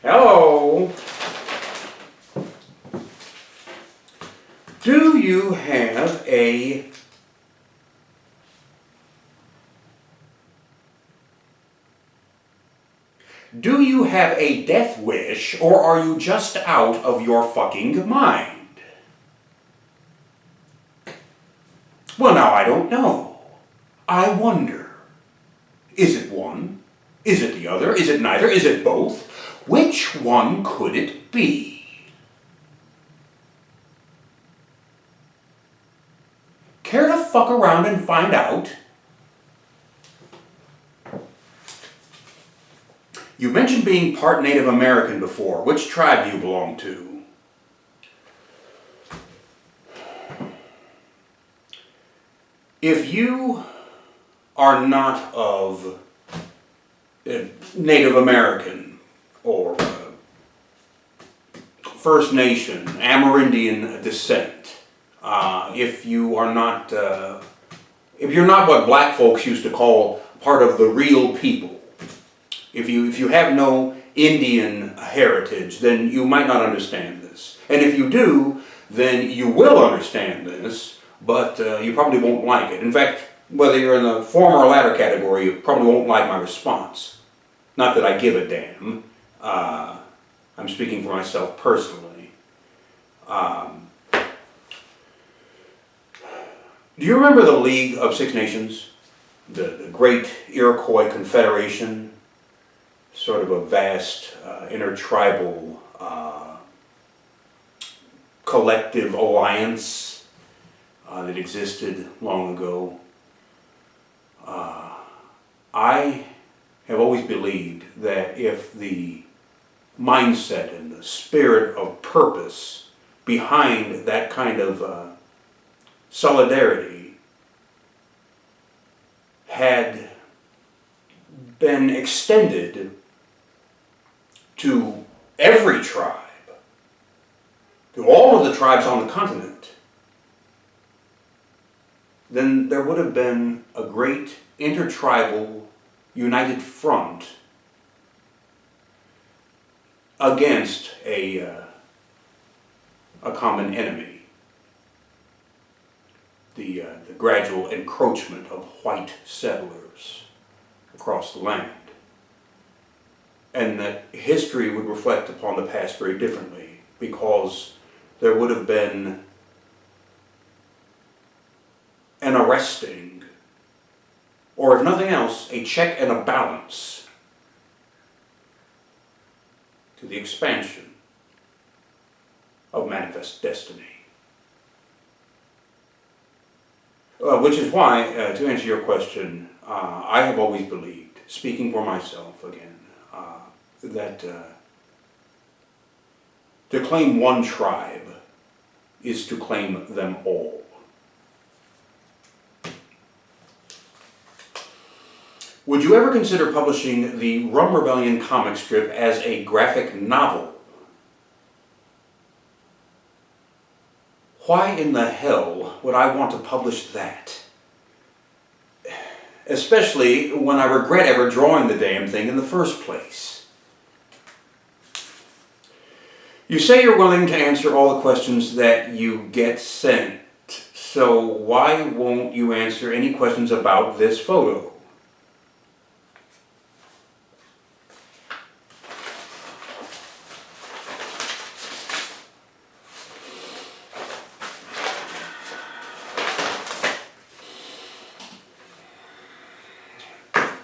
Hello. Do you have a death wish, or are you just out of your fucking mind? Well, now I don't know. I wonder. Is it one? Is it the other? Is it neither? Is it both? Which one could it be? Care to fuck around and find out? You mentioned being part Native American before. Which tribe do you belong to? If you are not of Native American or First Nation, Amerindian descent, if you are not, if you're not what black folks used to call part of the real people, if you have no Indian heritage, then you might not understand this. And if you do, then you will understand this, but you probably won't like it. In fact, whether you're in the former or latter category, you probably won't like my response. Not that I give a damn. I'm speaking for myself personally. Do you remember the League of Six Nations? The Great Iroquois Confederation? Sort of a vast intertribal collective alliance that existed long ago. I have always believed that if the mindset and the spirit of purpose behind that kind of solidarity had been extended to every tribe, to all of the tribes on the continent, then there would have been a great intertribal united front against a common enemy, the gradual encroachment of white settlers across the land. And that history would reflect upon the past very differently, because there would have been an arresting, or if nothing else, a check and a balance to the expansion of manifest destiny. Which is why, to answer your question, I have always believed, speaking for myself again, that to claim one tribe is to claim them all. Would you ever consider publishing the Rum Rebellion comic strip as a graphic novel? Why in the hell would I want to publish that? Especially when I regret ever drawing the damn thing in the first place. You say you're willing to answer all the questions that you get sent, so why won't you answer any questions about this photo?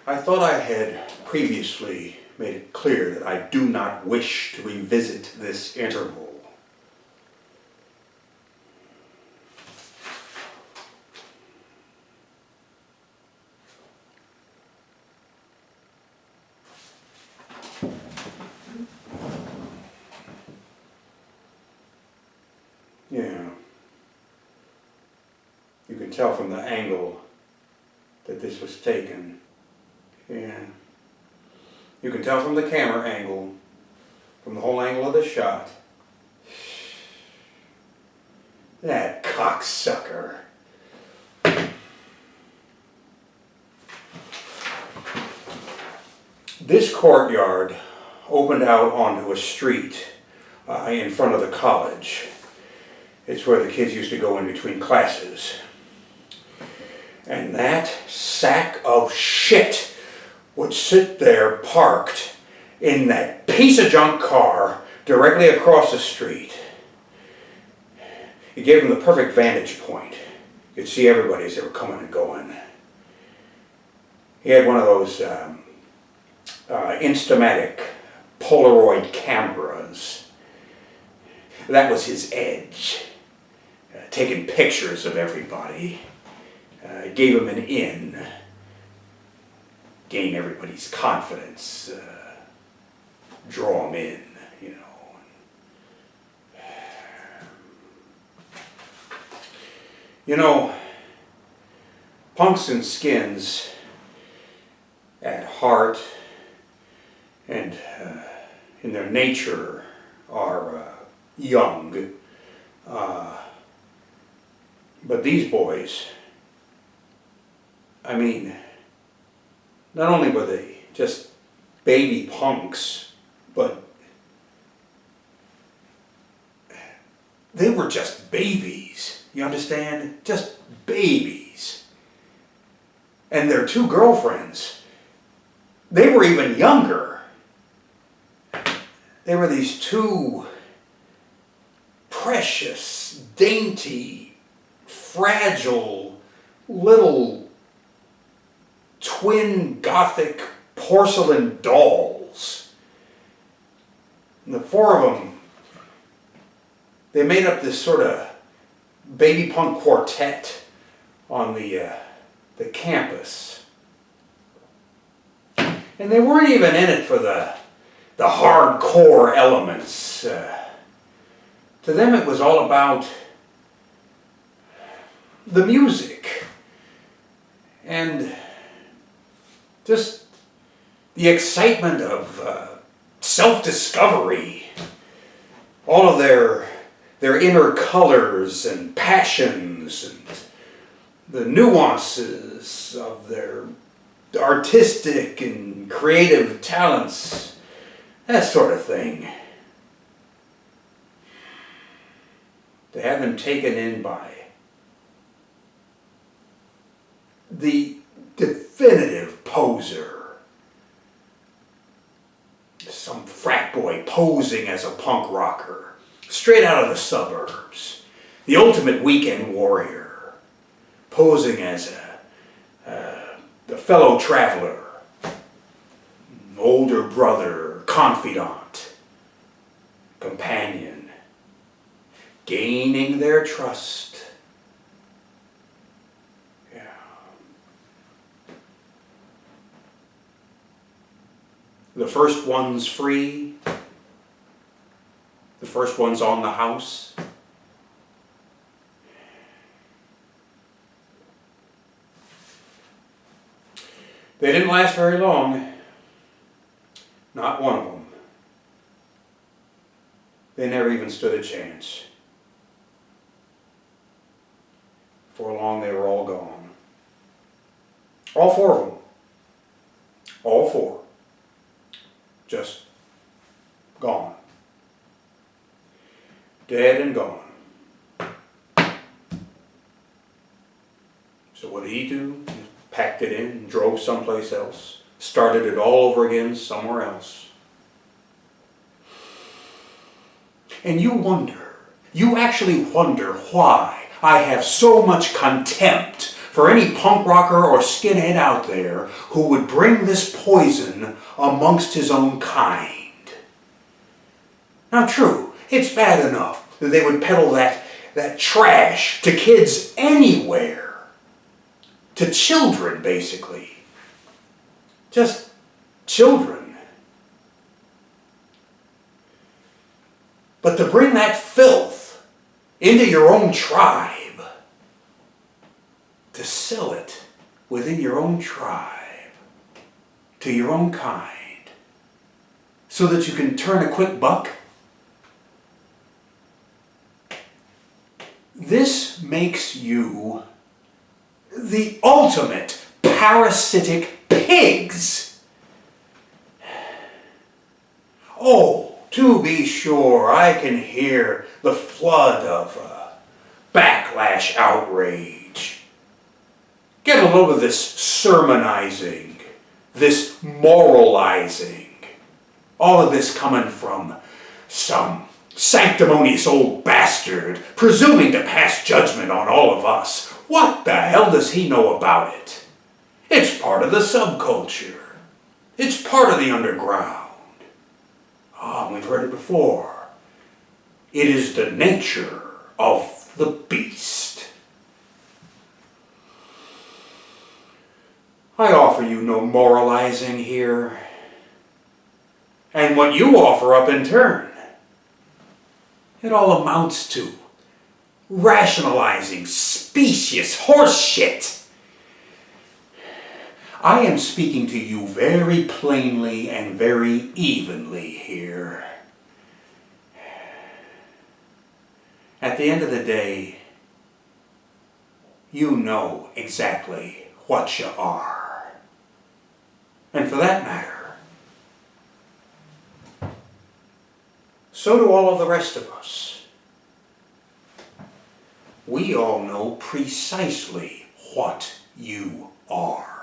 I thought I had previously made it clear that I do not wish to revisit this interval. Yeah. You can tell from the angle that this was taken. Yeah. You can tell from the camera angle, from the whole angle of the shot. That cocksucker. This courtyard opened out onto a street in front of the college. It's where the kids used to go in between classes. And that sack of shit would sit there parked in that piece of junk car directly across the street. It gave him the perfect vantage point. You could see everybody as they were coming and going. He had one of those Instamatic Polaroid cameras. That was his edge. Taking pictures of everybody. Gave him an in. Gain everybody's confidence. Draw them in, you know. You know, punks and skins at heart and in their nature are young. But these boys, I mean, not only were they just baby punks, but they were just babies. You understand? Just babies. And their two girlfriends, they were even younger. They were these two precious, dainty, fragile, little twin Gothic porcelain dolls. And the four of them, they made up this sort of baby punk quartet on the campus. And they weren't even in it for the hardcore elements. To them it was all about the music and just the excitement of self-discovery, all of their inner colors and passions and the nuances of their artistic and creative talents, that sort of thing. To have them taken in by the definitive poser. Some frat boy posing as a punk rocker, straight out of the suburbs. The ultimate weekend warrior, posing as a fellow traveler, older brother, confidant, companion, gaining their trust. Yeah. The first one's free. The first one's on the house. They didn't last very long. Not one of them. They never even stood a chance. Before long, they were all gone. All four of them. All four. Just gone. Dead and gone. So what did he do? He packed it in, drove someplace else, started it all over again somewhere else. And you actually wonder why I have so much contempt for any punk rocker or skinhead out there who would bring this poison amongst his own kind. Now true, it's bad enough that they would peddle that trash to kids anywhere. To children, basically. Just children. But to bring that filth into your own tribe, to sell it within your own tribe, to your own kind, so that you can turn a quick buck, this makes you the ultimate parasitic pigs. Oh, to be sure, I can hear the flood of backlash outrage. Get a load of this sermonizing, this moralizing. All of this coming from some sanctimonious old bastard presuming to pass judgment on all of us. What the hell does he know about it? It's part of the subculture. It's part of the underground. We've heard it before. It is the nature of the beast. I offer you no moralizing here. And what you offer up in turn, it all amounts to rationalizing specious horse shit. I am speaking to you very plainly and very evenly here. At the end of the day, you know exactly what you are. And for that matter, so do all of the rest of us. We all know precisely what you are.